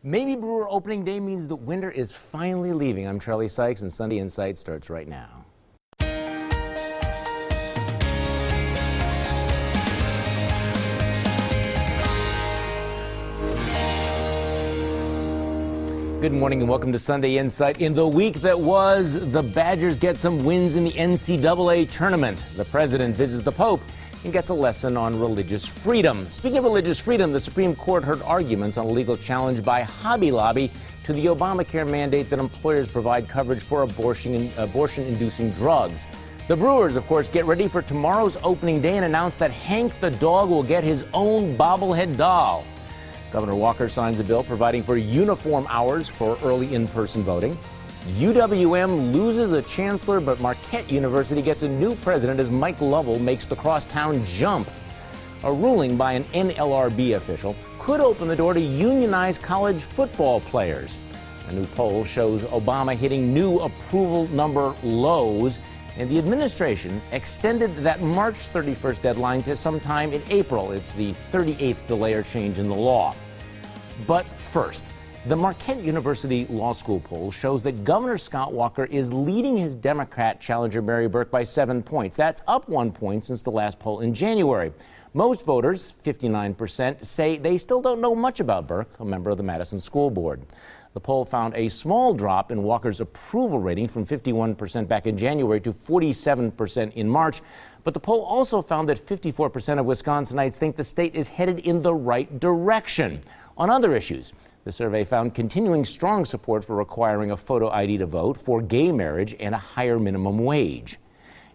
Maybe Brewer opening day means that winter is finally leaving. I'm Charlie Sykes, and Sunday Insight starts right now. Good morning and welcome to Sunday Insight. In the week that was, the Badgers get some wins in the NCAA tournament. The president visits the Pope and gets a lesson on religious freedom. Speaking of religious freedom, the Supreme Court heard arguments on a legal challenge by Hobby Lobby to the Obamacare mandate that employers provide coverage for abortion-inducing drugs. The Brewers, of course, get ready for tomorrow's opening day and announce that Hank the dog will get his own bobblehead doll. Governor Walker signs a bill providing for uniform hours for early in-person voting. UWM loses a chancellor, but Marquette University gets a new president as Mike Lovell makes the crosstown jump. A ruling by an NLRB official could open the door to unionize college football players. A new poll shows Obama hitting new approval number lows, and the administration extended that March 31st deadline to sometime in April. It's the 38th delay or change in the law. But first, the Marquette University Law School poll shows that Governor Scott Walker is leading his Democrat challenger Mary Burke by 7 points. That's up 1 point since the last poll in January. Most voters, 59%, say they still don't know much about Burke, a member of the Madison School Board. The poll found a small drop in Walker's approval rating from 51% back in January to 47% in March. But the poll also found that 54% of Wisconsinites think the state is headed in the right direction. On other issues, the survey found continuing strong support for requiring a photo ID to vote, for gay marriage, and a higher minimum wage.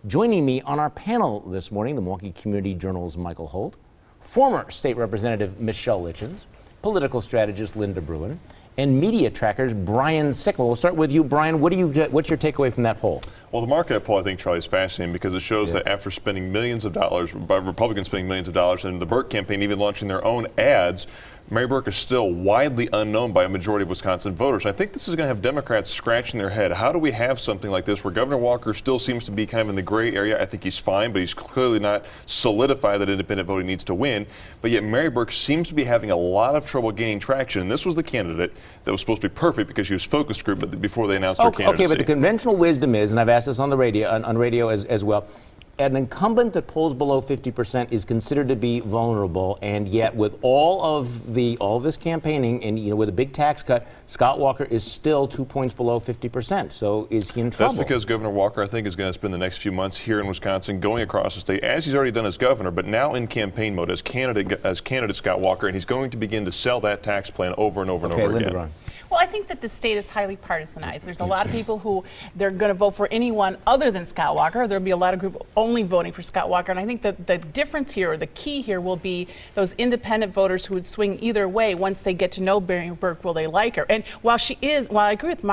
Joining me on our panel this morning, the Milwaukee Community Journal's Michael Holt, former State Representative Michelle Litchens, political strategist Linda Bruin, and media trackers Brian Sickle. We'll start with you, Brian. What's your takeaway from that poll? Well, the Marquette poll, I think, Charlie, is fascinating because it shows that after spending millions of dollars, by Republicans spending millions of dollars, and the Burke campaign even launching their own ads, Mary Burke is still widely unknown by a majority of Wisconsin voters. I think this is going to have Democrats scratching their head. How do we have something like this where Governor Walker still seems to be kind of in the gray area? I think he's fine, but he's clearly not solidified that independent voting needs to win. But yet Mary Burke seems to be having a lot of trouble gaining traction. And this was the candidate that was supposed to be perfect because she was focus group before they announced her candidacy. Okay, but the conventional wisdom is, and I've asked this on the radio, as well, an incumbent that polls below 50% is considered to be vulnerable, and yet with all this campaigning and with a big tax cut, Scott Walker is still 2 points below 50%. So is he in trouble? That's because Governor Walker, I think, is going to spend the next few months here in Wisconsin, going across the state, as he's already done as governor, but now in campaign mode as candidate Scott Walker, and he's going to begin to sell that tax plan over and over and over Linda again. Brown. Well, I think that the state is highly partisanized. There's a lot of people who they're going to vote for anyone other than Scott Walker. There'll be a lot of group only voting for Scott Walker. And I think that the difference here, or the key here, will be those independent voters who would swing either way once they get to know Mary Burke. Will they like her? And while I agree with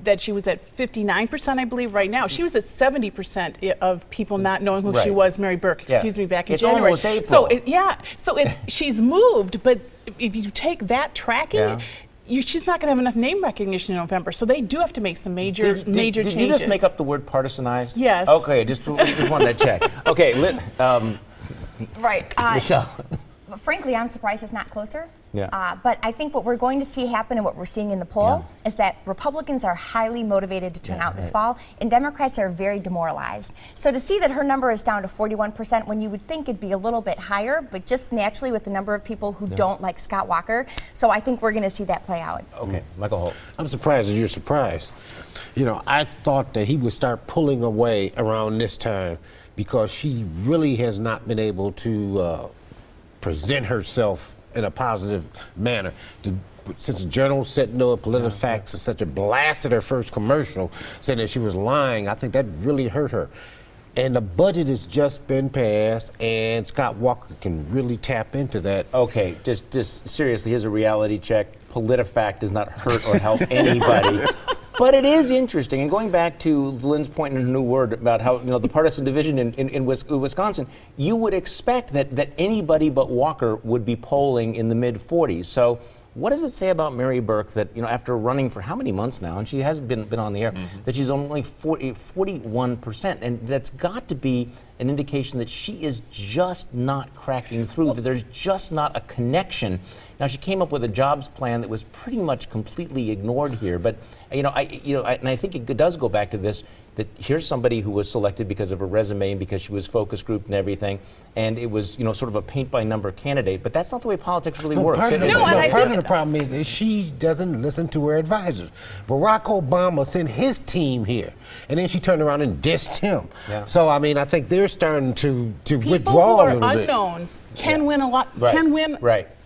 that she was at 59%, I believe, right now. She was at 70% of people not knowing who she was, Mary Burke, excuse me, back in January. It's almost April. So she's moved, but if you take that tracking, she's not going to have enough name recognition in November. So they do have to make some major changes. Did you just make up the word partisanized? Yes. Okay, just wanted to check. Okay, right. Michelle. Frankly, I'm surprised it's not closer. Yeah. But I think what we're going to see happen and what we're seeing in the poll is that Republicans are highly motivated to turn out this fall, and Democrats are very demoralized. So to see that her number is down to 41% when you would think it'd be a little bit higher, but just naturally with the number of people who don't like Scott Walker. So I think we're going to see that play out. Okay, Michael Holt. I'm surprised that you're surprised. I thought that he would start pulling away around this time because she really has not been able to present herself in a positive manner. Since the Journal said no, PolitiFact is such a blast at her first commercial, saying that she was lying, I think that really hurt her. And the budget has just been passed, and Scott Walker can really tap into that. Okay, just seriously, here's a reality check. PolitiFact does not hurt or help anybody. But it is interesting, and going back to Lynn's point in her new word about how the partisan division in Wisconsin, you would expect that anybody but Walker would be polling in the mid-40s. So what does it say about Mary Burke that after running for how many months now, and she has been on the air, that she's only 41%, and that's got to be an indication that she is just not cracking through, that there's just not a connection. Now, she came up with a jobs plan that was pretty much completely ignored here. But, and I think it does go back to this, that here's somebody who was selected because of her resume and because she was focus grouped and everything, and it was, sort of a paint-by-number candidate. But that's not the way politics really works. Part of the problem is she doesn't listen to her advisors. Barack Obama sent his team here, and then she turned around and dissed him. Yeah. So, I mean, I think they're starting to withdraw a little bit. People who are unknowns can win a lot, can win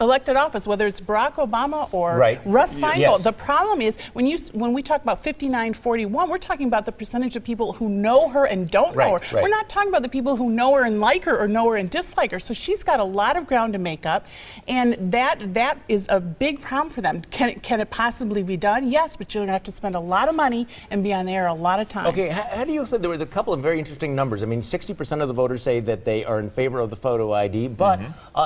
elected office, whether it's Barack Obama or Russ Feingold. Yes. The problem is when we talk about 59-41, we're talking about the percentage of people who know her and don't know her. We're not talking about the people who know her and like her or know her and dislike her. So she's got a lot of ground to make up, and that is a big problem for them. Can it possibly be done? Yes, but you're going to have to spend a lot of money and be on the air a lot of time. Okay, how do you think? There was a couple of very interesting numbers. I mean, 60% of the voters say that they are in favor of the photo ID, but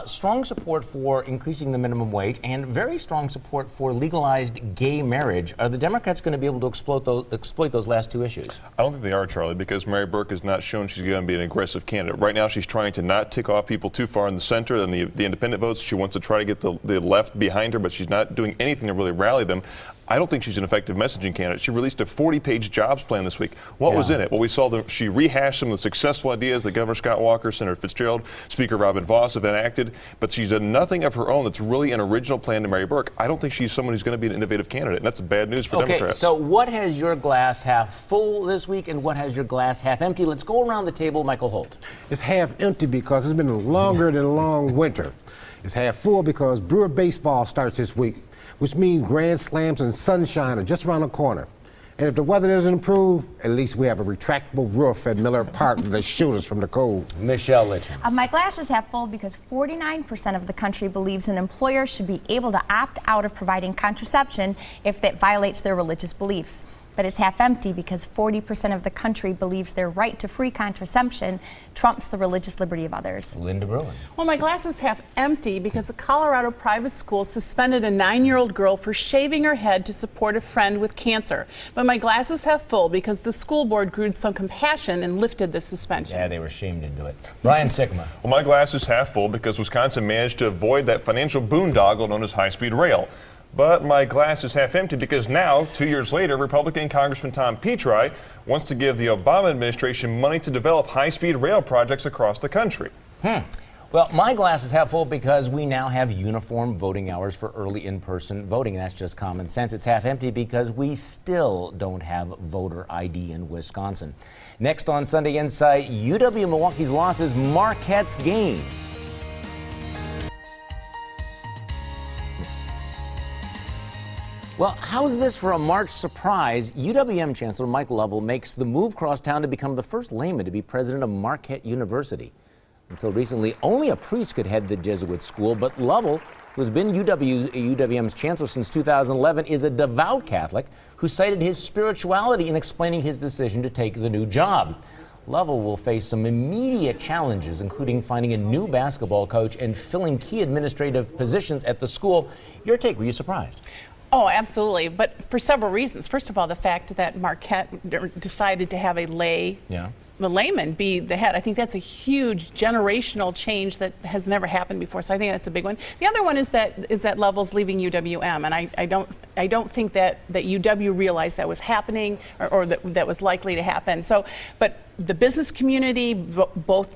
strong support for increasing the minimum wage and very strong support for legalized gay marriage. Are the Democrats going to be able to exploit those last two issues? I don't think they are, Charlie, because Mary Burke has not shown she's going to be an aggressive candidate. Right now, she's trying to not tick off people too far in the center and the independent votes. She wants to try to get the left behind her, but she's not doing anything to really rally them. I don't think she's an effective messaging candidate. She released a 40-page jobs plan this week. What was in it? Well, we saw she rehashed some of the successful ideas that Governor Scott Walker, Senator Fitzgerald, Speaker Robin Vos have enacted, but she's done nothing of her own that's really an original plan to Mary Burke. I don't think she's someone who's going to be an innovative candidate, and that's bad news for Democrats. So what has your glass half full this week, and what has your glass half empty? Let's go around the table. Michael Holt. It's half empty because it's been a longer than long winter. It's half full because Brewer baseball starts this week, which means grand slams and sunshine are just around the corner. And if the weather doesn't improve, at least we have a retractable roof at Miller Park that shields us from the cold. Michelle Litchens. My glass is half full because 49% of the country believes an employer should be able to opt out of providing contraception if that violates their religious beliefs. But it's half empty because 40% of the country believes their right to free contraception trumps the religious liberty of others. Linda Bruin. Well, my glass is half empty because a Colorado private school suspended a 9-year-old girl for shaving her head to support a friend with cancer. But my glass is half full because the school board grew some compassion and lifted the suspension. Yeah, they were shamed into it. Brian Sickma. Well, my glass is half full because Wisconsin managed to avoid that financial boondoggle known as high-speed rail. But my glass is half empty because now, 2 years later, Republican Congressman Tom Petri wants to give the Obama administration money to develop high-speed rail projects across the country. Well, my glass is half full because we now have uniform voting hours for early in-person voting. That's just common sense. It's half empty because we still don't have voter ID in Wisconsin. Next on Sunday Insight, UW-Milwaukee's losses, Marquette's gain. Well, how's this for a March surprise? UWM Chancellor Mike Lovell makes the move across town to become the first layman to be president of Marquette University. Until recently, only a priest could head the Jesuit school, but Lovell, who's been UWM's chancellor since 2011, is a devout Catholic who cited his spirituality in explaining his decision to take the new job. Lovell will face some immediate challenges, including finding a new basketball coach and filling key administrative positions at the school. Your take, were you surprised? Oh, absolutely, but for several reasons. First of all, the fact that Marquette decided to have a layman be the head. I think that's a huge generational change that has never happened before. So I think that's a big one. The other one is that Lovell's leaving UWM, and I don't think that UW realized that was happening or that was likely to happen. So, but the business community, both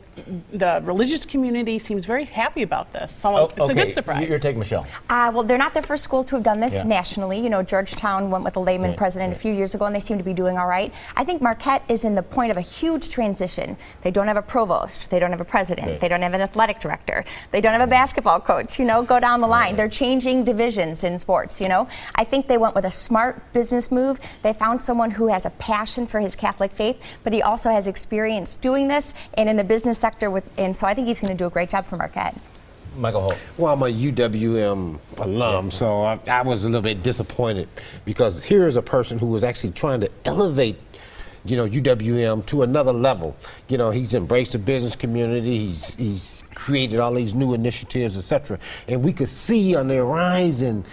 the religious community, seems very happy about this. So it's a good surprise. Your take, Michelle. Well, they're not the first school to have done this nationally. You know, Georgetown went with a layman president a few years ago, and they seem to be doing all right. I think Marquette is in the point of a huge transition. They don't have a provost. They don't have a president. They don't have an athletic director. They don't have a basketball coach. You know, go down the line. They're changing divisions in sports, you know. I think they went with a smart business move. They found someone who has a passion for his Catholic faith, but he also has experience doing this and in the business sector and so I think he's going to do a great job for Marquette. Michael Holt. Well, I'm a UWM alum, so I was a little bit disappointed because here is a person who was actually trying to elevate, you know, UWM to another level. You know, he's embraced the business community, he's created all these new initiatives, etc. And we could see on the horizon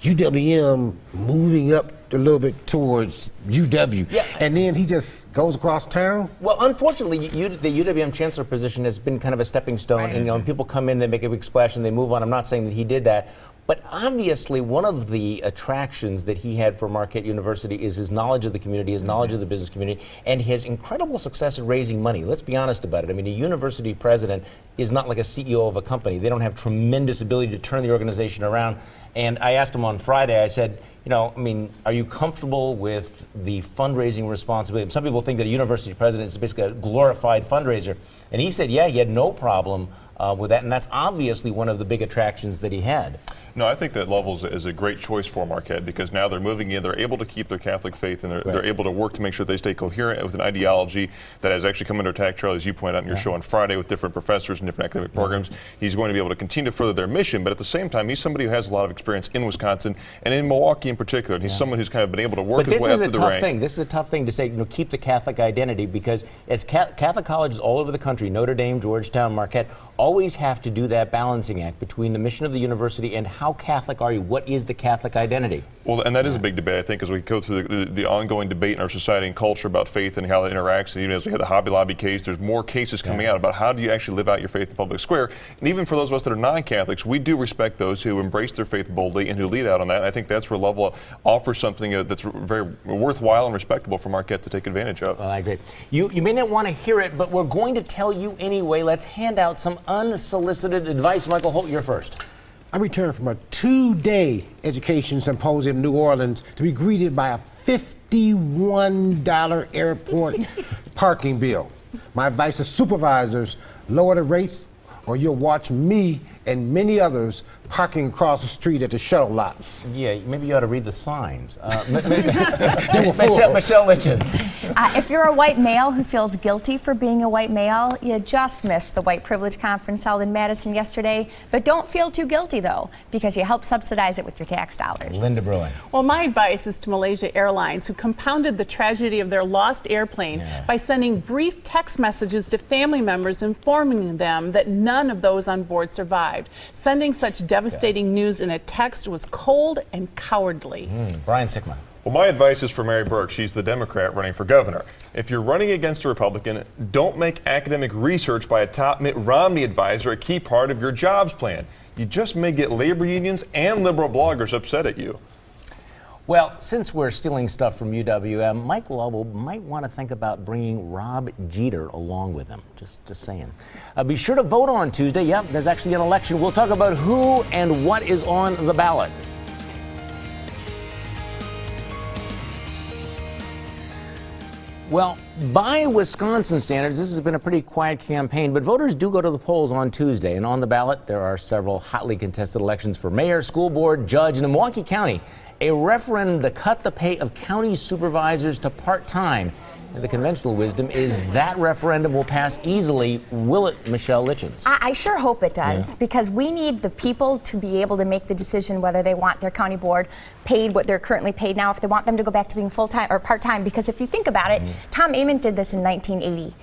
UWM moving up a little bit towards UW, and then he just goes across town. Well, unfortunately, the UWM chancellor position has been kind of a stepping stone, and you know, when people come in, they make a big splash, and they move on. I'm not saying that he did that, But obviously, one of the attractions that he had for Marquette University is his knowledge of the community, his knowledge of the business community, and his incredible success at raising money. Let's be honest about it. I mean, a university president is not like a CEO of a company. They don't have tremendous ability to turn the organization around. And I asked him on Friday, I said, you know, I mean, are you comfortable with the fundraising responsibility? Some people think that a university president is basically a glorified fundraiser. And he said, yeah, he had no problem with that, and that's obviously one of the big attractions that he had. No, I think that Levels is a great choice for Marquette because now they're moving in, they're able to keep their Catholic faith, and they're able to work to make sure they stay coherent with an ideology that has actually come under attack, Charlie, as you pointed out in your show on Friday with different professors and different academic programs. He's going to be able to continue to further their mission, but at the same time, he's somebody who has a lot of experience in Wisconsin and in Milwaukee in particular, and he's someone who's kind of been able to work his way up through the ranks. This is a tough thing to say, you know, keep the Catholic identity, because as Catholic colleges all over the country, Notre Dame, Georgetown, Marquette, always have to do that balancing act between the mission of the university and how Catholic are you. What is the Catholic identity? Well, and that is a big debate, I think, as we go through the ongoing debate in our society and culture about faith and how that interacts. And even as we had the Hobby Lobby case, there's more cases coming out about how do you actually live out your faith in the public square. And even for those of us that are non-Catholics, we do respect those who embrace their faith boldly and who lead out on that. And I think that's where Level offers something that's very worthwhile and respectable for Marquette to take advantage of. Well, I agree. You may not want to hear it, but we're going to tell you anyway. Let's hand out some unsolicited advice. Michael Holt, you're first. I returned from a 2-day education symposium in New Orleans to be greeted by a $51 airport parking bill. My advice to supervisors, lower the rates or you'll watch me and many others parking across the street at the shuttle lots. Yeah, maybe you ought to read the signs. Michelle Lichens. If you're a white male who feels guilty for being a white male, you just missed the white privilege conference held in Madison yesterday. But don't feel too guilty, though, because you help subsidize it with your tax dollars. Linda Bruin. Well, my advice is to Malaysia Airlines, who compounded the tragedy of their lost airplane by sending brief text messages to family members informing them that none of those on board survived. Sending such devastating news in a text was cold and cowardly. Brian Sickman. Well, my advice is for Mary Burke. She's the Democrat running for governor. If you're running against a Republican, don't make academic research by a top Mitt Romney advisor a key part of your jobs plan. You just may get labor unions and liberal bloggers upset at you. Well, since we're stealing stuff from UWM, Mike Lovell might want to think about bringing Rob Jeter along with him. Just saying. Be sure to vote on Tuesday. Yep, there's actually an election. We'll talk about who and what is on the ballot. Well, by Wisconsin standards, this has been a pretty quiet campaign, but voters do go to the polls on Tuesday. And on the ballot, there are several hotly contested elections for mayor, school board, judge, and in Milwaukee County, a referendum to cut the pay of county supervisors to part-time. And the conventional wisdom is that referendum will pass easily. Will it, Michelle Lichens? I sure hope it does, because we need the people to be able to make the decision whether they want their county board paid what they're currently paid now, if they want them to go back to being full-time or part-time. Because if you think about it, Tom Ament did this in 1980.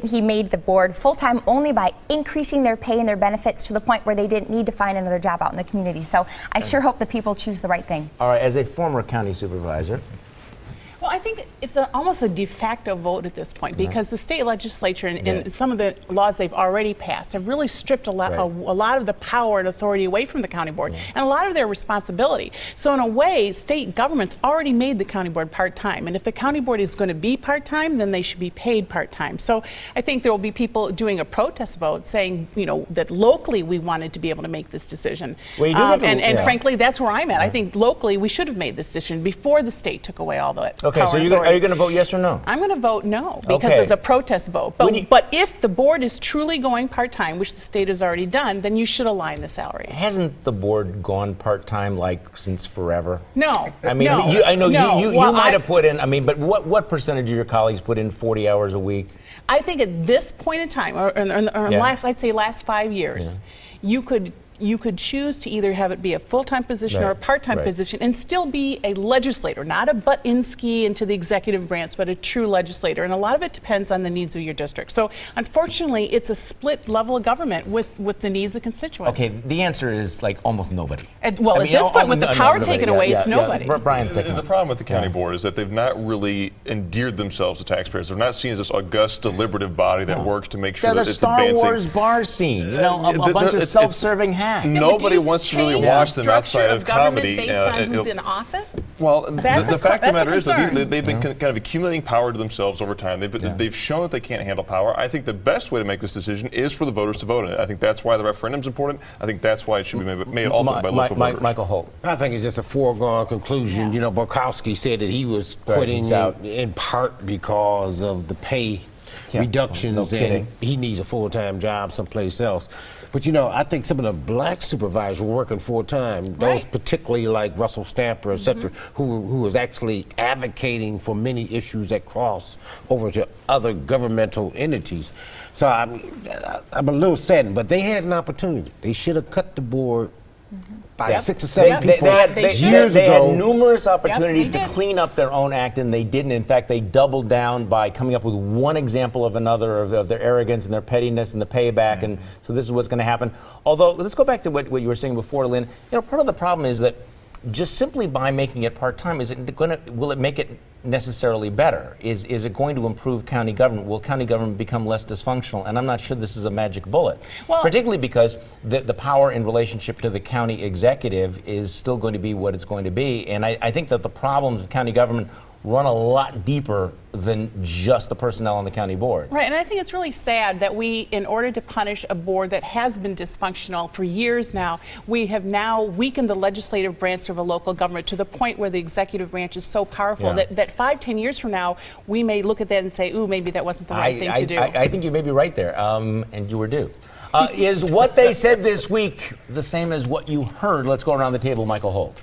He made the board full-time only by increasing their pay and their benefits to the point where they didn't need to find another job out in the community. So I sure hope the people choose the right thing. All right, as a former county supervisor. Well, I think it's almost a de facto vote at this point, because the state legislature and some of the laws they've already passed have really stripped a lot of the power and authority away from the county board and a lot of their responsibility. So in a way, state government's already made the county board part-time, and if the county board is going to be part-time, then they should be paid part-time. So I think there will be people doing a protest vote saying, you know, that locally we wanted to be able to make this decision. Well, and frankly, that's where I'm at. I think locally we should have made this decision before the state took away all the Okay, so are you going to vote yes or no? I'm going to vote no, because it's a protest vote. But if the board is truly going part-time, which the state has already done, then you should align the salary. Hasn't the board gone part-time like since forever? No. I mean, no, I know you well, might have put in, I mean, but what percentage of your colleagues put in 40 hours a week? I think at this point in time, or I'd say last 5 years, you could choose to either have it be a full-time position or a part-time position and still be a legislator, not a butt-in-ski into the executive branch, but a true legislator. And a lot of it depends on the needs of your district. So unfortunately, it's a split level of government with the needs of constituents. Okay, the answer is like almost nobody. At this point, with the power taken away, it's nobody. Brian, the problem with the county board is that they've not really endeared themselves to taxpayers. They're not seen as this august, deliberative body that works to make sure that it's advancing. They're the Star Wars bar scene, you know, a bunch of self-serving hats. act. Nobody wants to really watch them outside of comedy. Based on who's in office? Well, the fact of the matter is that they've been kind of accumulating power to themselves over time. They've shown that they can't handle power. I think the best way to make this decision is for the voters to vote on it. I think that's why the referendum's important. I think that's why it should be made ultimately by local voters. Michael Holt. I think it's just a foregone conclusion. Yeah. You know, Borkowski said that he was quitting in part because of the pay reductions, and he needs a full-time job someplace else. But you know, I think some of the black supervisors were working full-time. Those particularly like Russell Stamper, etc., who was actually advocating for many issues that cross over to other governmental entities. So I'm a little saddened, but they had an opportunity. They should have cut the board by 6 or 7 people years ago. They had numerous opportunities to clean up their own act, and they didn't. In fact, they doubled down by coming up with one example of another of their arrogance and their pettiness and the payback. And so this is what's going to happen. Although, let's go back to what you were saying before, Lynn. You know, part of the problem is that just simply by making it part-time, will it make it necessarily better? Is it going to improve county government? Will county government become less dysfunctional? And I'm not sure this is a magic bullet, particularly because the power in relationship to the county executive is still going to be what it's going to be. And I think that the problems of county government run a lot deeper than just the personnel on the county board. Right, and I think it's really sad that we, in order to punish a board that has been dysfunctional for years now, we have now weakened the legislative branch of a local government to the point where the executive branch is so powerful that 5-10 years from now, we may look at that and say, ooh, maybe that wasn't the right thing to do. I think you may be right there, and you were due. Is what they said this week the same as what you heard? Let's go around the table, Michael Holt.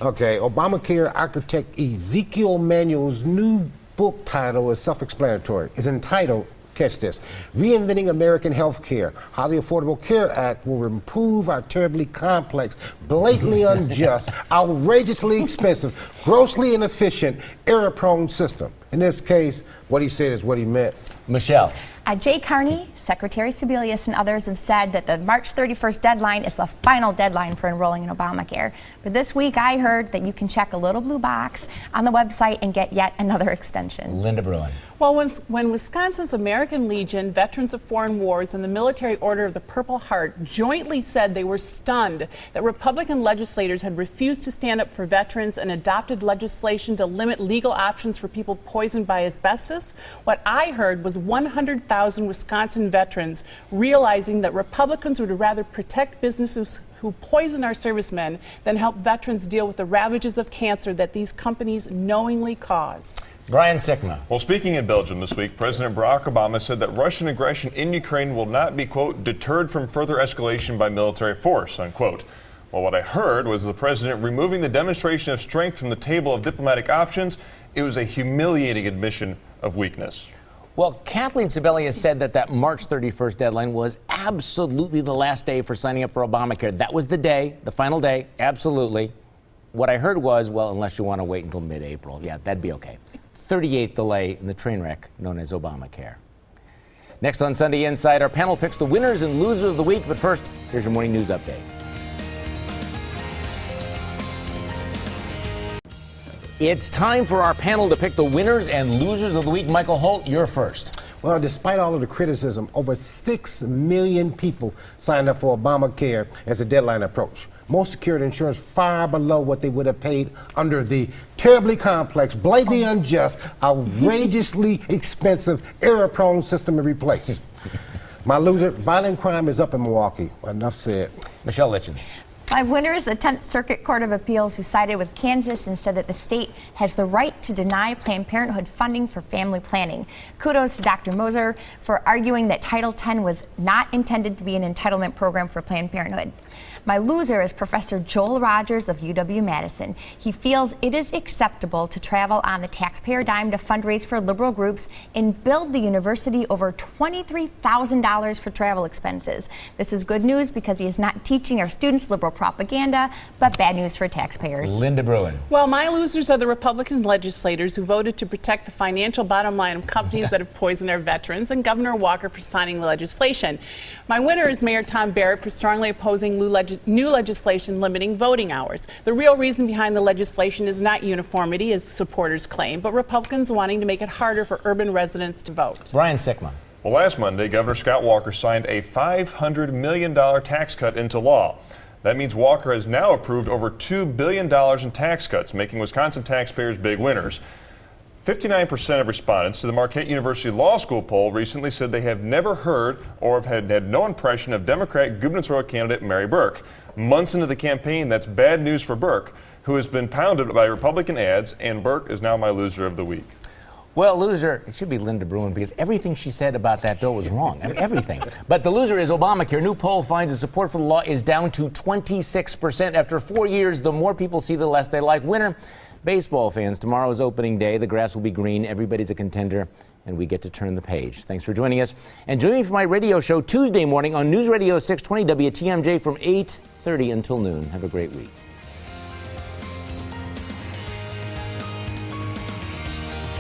Okay, Obamacare architect Ezekiel Manuel's new book title is self-explanatory. It's entitled, catch this, Reinventing American Healthcare, How the Affordable Care Act Will Improve Our Terribly Complex, Blatantly Unjust, Outrageously Expensive, Grossly Inefficient, Error-Prone System. In this case, what he said is what he meant. Michelle. Jay Carney, Secretary Sebelius, and others have said that the March 31st deadline is the final deadline for enrolling in Obamacare. But this week I heard that you can check a little blue box on the website and get yet another extension. Linda Bruin. Well, when Wisconsin's American Legion, Veterans of Foreign Wars, and the Military Order of the Purple Heart jointly said they were stunned that Republican legislators had refused to stand up for veterans and adopted legislation to limit legal options for people poisoned by asbestos, what I heard was 100,000 Wisconsin veterans realizing that Republicans would rather protect businesses who poison our servicemen than help veterans deal with the ravages of cancer that these companies knowingly caused. Brian Sikma. Well, speaking in Belgium this week, President Barack Obama said that Russian aggression in Ukraine will not be, quote, deterred from further escalation by military force, unquote. Well, what I heard was the president removing the demonstration of strength from the table of diplomatic options. It was a humiliating admission of weakness. Well, Kathleen Sebelius said that March 31st deadline was absolutely the last day for signing up for Obamacare. That was the day, the final day, absolutely. What I heard was, well, unless you want to wait until mid-April, yeah, that'd be okay. 38th delay in the train wreck known as Obamacare. Next on Sunday Inside, our panel picks the winners and losers of the week. But first, here's your morning news update. It's time for our panel to pick the winners and losers of the week. Michael Holt, you're first. Well, despite all of the criticism, over 6 million people signed up for Obamacare as the deadline approached. Most secured insurance far below what they would have paid under the terribly complex, blatantly unjust, outrageously expensive, error-prone system to replace. My loser, violent crime is up in Milwaukee. Enough said. Michelle Litchens. My winner is the 10th Circuit Court of Appeals, who sided with Kansas and said that the state has the right to deny Planned Parenthood funding for family planning. Kudos to Dr. Moser for arguing that Title X was not intended to be an entitlement program for Planned Parenthood. My loser is Professor Joel Rogers of UW-Madison. He feels it is acceptable to travel on the taxpayer dime to fundraise for liberal groups and billed the university over $23,000 for travel expenses. This is good news because he is not teaching our students liberal propaganda, but bad news for taxpayers. Linda Bruin. Well, my losers are the Republican legislators who voted to protect the financial bottom line of companies that have poisoned our veterans, and Governor Walker for signing the legislation. My winner is Mayor Tom Barrett for strongly opposing new legislation limiting voting hours. The real reason behind the legislation is not uniformity, as supporters claim, but Republicans wanting to make it harder for urban residents to vote. Brian Sikma. Well, last Monday, Governor Scott Walker signed a $500 million tax cut into law. That means Walker has now approved over $2 billion in tax cuts, making Wisconsin taxpayers big winners. 59% of respondents to the Marquette University Law School poll recently said they have never heard or have had no impression of Democrat gubernatorial candidate Mary Burke. Months into the campaign, that's bad news for Burke, who has been pounded by Republican ads, and Burke is now my loser of the week. Well, loser, it should be Linda Bruin, because everything she said about that bill was wrong. I mean, everything. But the loser is Obamacare. New poll finds the support for the law is down to 26%. After 4 years, the more people see, the less they like. Winner, baseball fans. Tomorrow is opening day. The grass will be green. Everybody's a contender, and we get to turn the page. Thanks for joining us. And join me for my radio show Tuesday morning on News Radio 620 WTMJ from 8:30 until noon. Have a great week.